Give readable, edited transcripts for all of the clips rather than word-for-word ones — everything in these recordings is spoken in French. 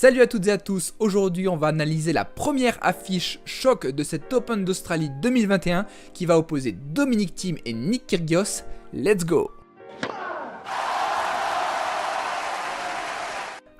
Salut à toutes et à tous, aujourd'hui on va analyser la première affiche choc de cet Open d'Australie 2021 qui va opposer Dominic Thiem et Nick Kyrgios. Let's go!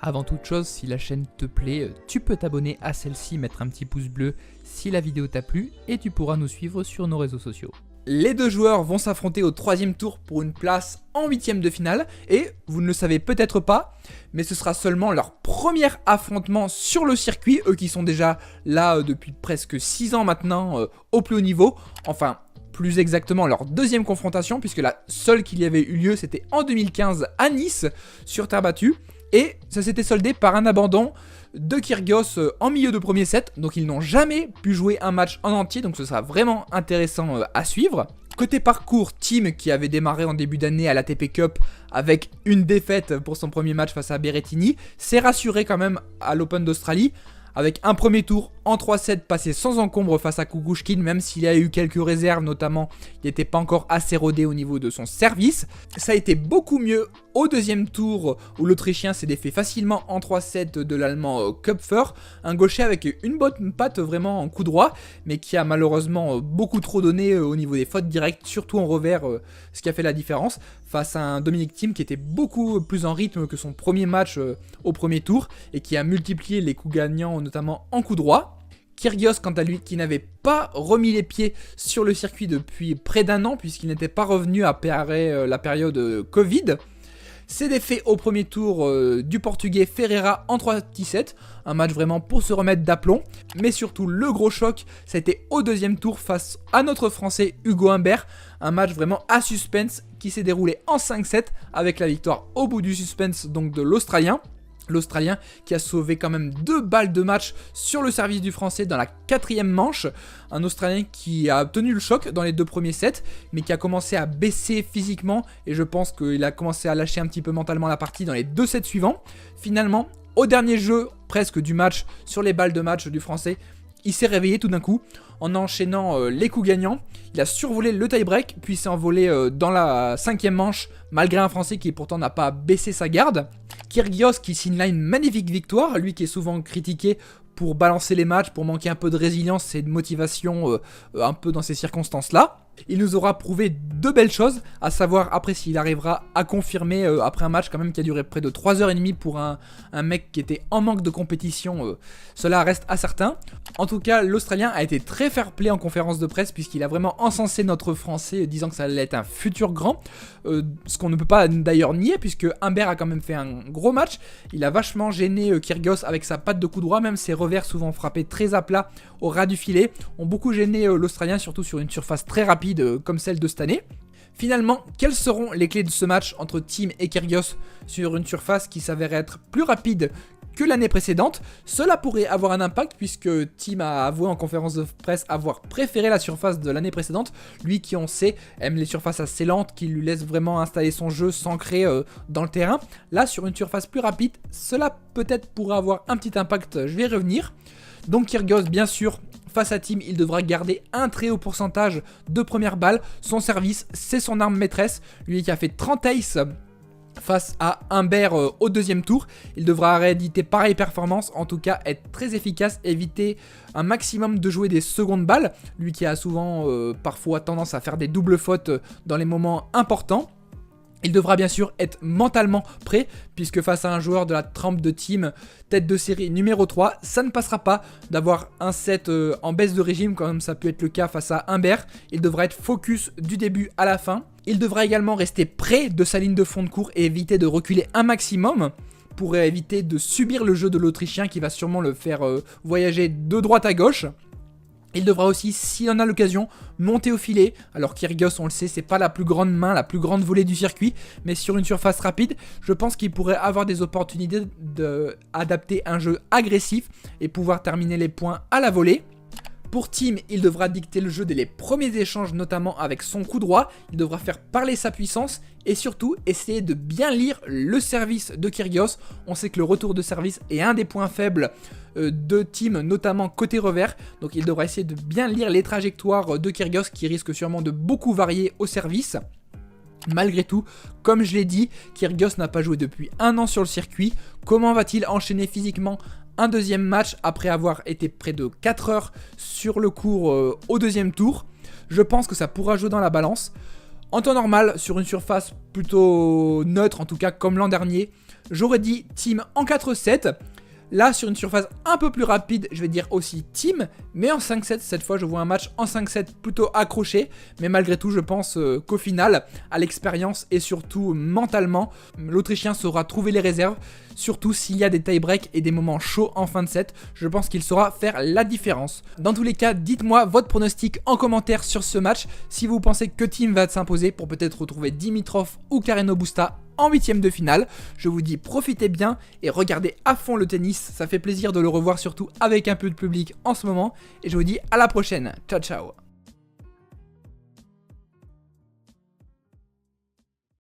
Avant toute chose, si la chaîne te plaît, tu peux t'abonner à celle-ci, mettre un petit pouce bleu si la vidéo t'a plu et tu pourras nous suivre sur nos réseaux sociaux. Les deux joueurs vont s'affronter au troisième tour pour une place en huitième de finale et vous ne le savez peut-être pas, mais ce sera seulement leur premier affrontement sur le circuit, eux qui sont déjà là depuis presque 6 ans maintenant au plus haut niveau, enfin plus exactement leur deuxième confrontation puisque la seule qu'il y avait eu lieu c'était en 2015 à Nice sur terre battue et ça s'était soldé par un abandon de Kyrgios en milieu de premier set, donc ils n'ont jamais pu jouer un match en entier, donc ce sera vraiment intéressant à suivre. Côté parcours, Thiem qui avait démarré en début d'année à l'ATP Cup avec une défaite pour son premier match face à Berrettini, s'est rassuré quand même à l'Open d'Australie avec un premier tour en 3-7 passé sans encombre face à Kukushkin, même s'il a eu quelques réserves, notamment il n'était pas encore assez rodé au niveau de son service. Ça a été beaucoup mieux au deuxième tour où l'Autrichien s'est défait facilement en 3-7 de l'Allemand Kupfer, un gaucher avec une bonne patte vraiment en coup droit, mais qui a malheureusement beaucoup trop donné au niveau des fautes directes, surtout en revers, ce qui a fait la différence, face à un Dominic Thiem qui était beaucoup plus en rythme que son premier match au premier tour, et qui a multiplié les coups gagnants, notamment en coup droit. Kyrgios, quant à lui, qui n'avait pas remis les pieds sur le circuit depuis près d'un an, puisqu'il n'était pas revenu après la période Covid, s'est défait au premier tour du Portugais Ferreira en 3-17, un match vraiment pour se remettre d'aplomb, mais surtout le gros choc, ça a été au deuxième tour face à notre Français Hugo Humbert, un match vraiment à suspense qui s'est déroulé en 5-7 avec la victoire au bout du suspense donc de l'Australien. L'Australien qui a sauvé quand même 2 balles de match sur le service du Français dans la 4e manche. Un Australien qui a tenu le choc dans les 2 premiers sets, mais qui a commencé à baisser physiquement. Et je pense qu'il a commencé à lâcher un petit peu mentalement la partie dans les 2 sets suivants. Finalement, au dernier jeu presque du match, sur les balles de match du Français, il s'est réveillé tout d'un coup en enchaînant les coups gagnants. Il a survolé le tie-break, puis s'est envolé dans la 5e manche, malgré un Français qui pourtant n'a pas baissé sa garde. Kyrgios qui signe là une magnifique victoire, lui qui est souvent critiqué pour balancer les matchs, pour manquer un peu de résilience et de motivation un peu dans ces circonstances-là. Il nous aura prouvé 2 belles choses, à savoir après s'il arrivera à confirmer après un match quand même qui a duré près de 3h30 pour un mec qui était en manque de compétition, cela reste incertain. En tout cas, l'Australien a été très fair-play en conférence de presse puisqu'il a vraiment encensé notre Français disant que ça allait être un futur grand, ce qu'on ne peut pas d'ailleurs nier puisque Humbert a quand même fait un gros match. Il a vachement gêné Kyrgios avec sa patte de coup droit, même ses revers souvent frappés très à plat au ras du filet ont beaucoup gêné l'Australien, surtout sur une surface très rapide comme celle de cette année. Finalement, quelles seront les clés de ce match entre Thiem et Kyrgios sur une surface qui s'avère être plus rapide que l'année précédente? Cela pourrait avoir un impact puisque Thiem a avoué en conférence de presse avoir préféré la surface de l'année précédente, lui qui on sait aime les surfaces assez lentes qui lui laissent vraiment installer son jeu s'ancrer dans le terrain. Là sur une surface plus rapide, cela peut-être pourrait avoir un petit impact, je vais y revenir. Donc Kyrgios bien sûr, face à Thiem, il devra garder un très haut pourcentage de première balle. Son service, c'est son arme maîtresse. Lui qui a fait 30 aces face à Humbert au deuxième tour. Il devra rééditer pareille performance, en tout cas être très efficace, éviter un maximum de jouer des secondes balles. Lui qui a souvent parfois tendance à faire des doubles fautes dans les moments importants. Il devra bien sûr être mentalement prêt, puisque face à un joueur de la trempe de Thiem, tête de série numéro 3, ça ne passera pas d'avoir un set en baisse de régime, comme ça peut être le cas face à Humbert. Il devra être focus du début à la fin. Il devra également rester près de sa ligne de fond de court et éviter de reculer un maximum, pour éviter de subir le jeu de l'Autrichien qui va sûrement le faire voyager de droite à gauche. Il devra aussi, s'il en a l'occasion, monter au filet. Alors Kyrgios, on le sait, c'est pas la plus grande main, la plus grande volée du circuit, mais sur une surface rapide, je pense qu'il pourrait avoir des opportunités d'adapter un jeu agressif et pouvoir terminer les points à la volée. Pour Thiem, il devra dicter le jeu dès les premiers échanges, notamment avec son coup droit. Il devra faire parler sa puissance et surtout essayer de bien lire le service de Kyrgios. On sait que le retour de service est un des points faibles de Thiem, notamment côté revers. Donc il devra essayer de bien lire les trajectoires de Kyrgios qui risquent sûrement de beaucoup varier au service. Malgré tout, comme je l'ai dit, Kyrgios n'a pas joué depuis 1 an sur le circuit. Comment va-t-il enchaîner physiquement un deuxième match après avoir été près de 4 heures sur le court au deuxième tour? Je pense que ça pourra jouer dans la balance. En temps normal, sur une surface plutôt neutre, en tout cas comme l'an dernier, j'aurais dit Thiem en 4-7. Là, sur une surface un peu plus rapide, je vais dire aussi Thiem, mais en 5-7, cette fois, je vois un match en 5-7 plutôt accroché. Mais malgré tout, je pense qu'au final, à l'expérience et surtout mentalement, l'Autrichien saura trouver les réserves. Surtout s'il y a des tie-breaks et des moments chauds en fin de set, je pense qu'il saura faire la différence. Dans tous les cas, dites-moi votre pronostic en commentaire sur ce match. Si vous pensez que Thiem va s'imposer pour peut-être retrouver Dimitrov ou Carreno Busta en 8ème de finale. Je vous dis profitez bien et regardez à fond le tennis, ça fait plaisir de le revoir surtout avec un peu de public en ce moment. Et je vous dis à la prochaine, ciao ciao.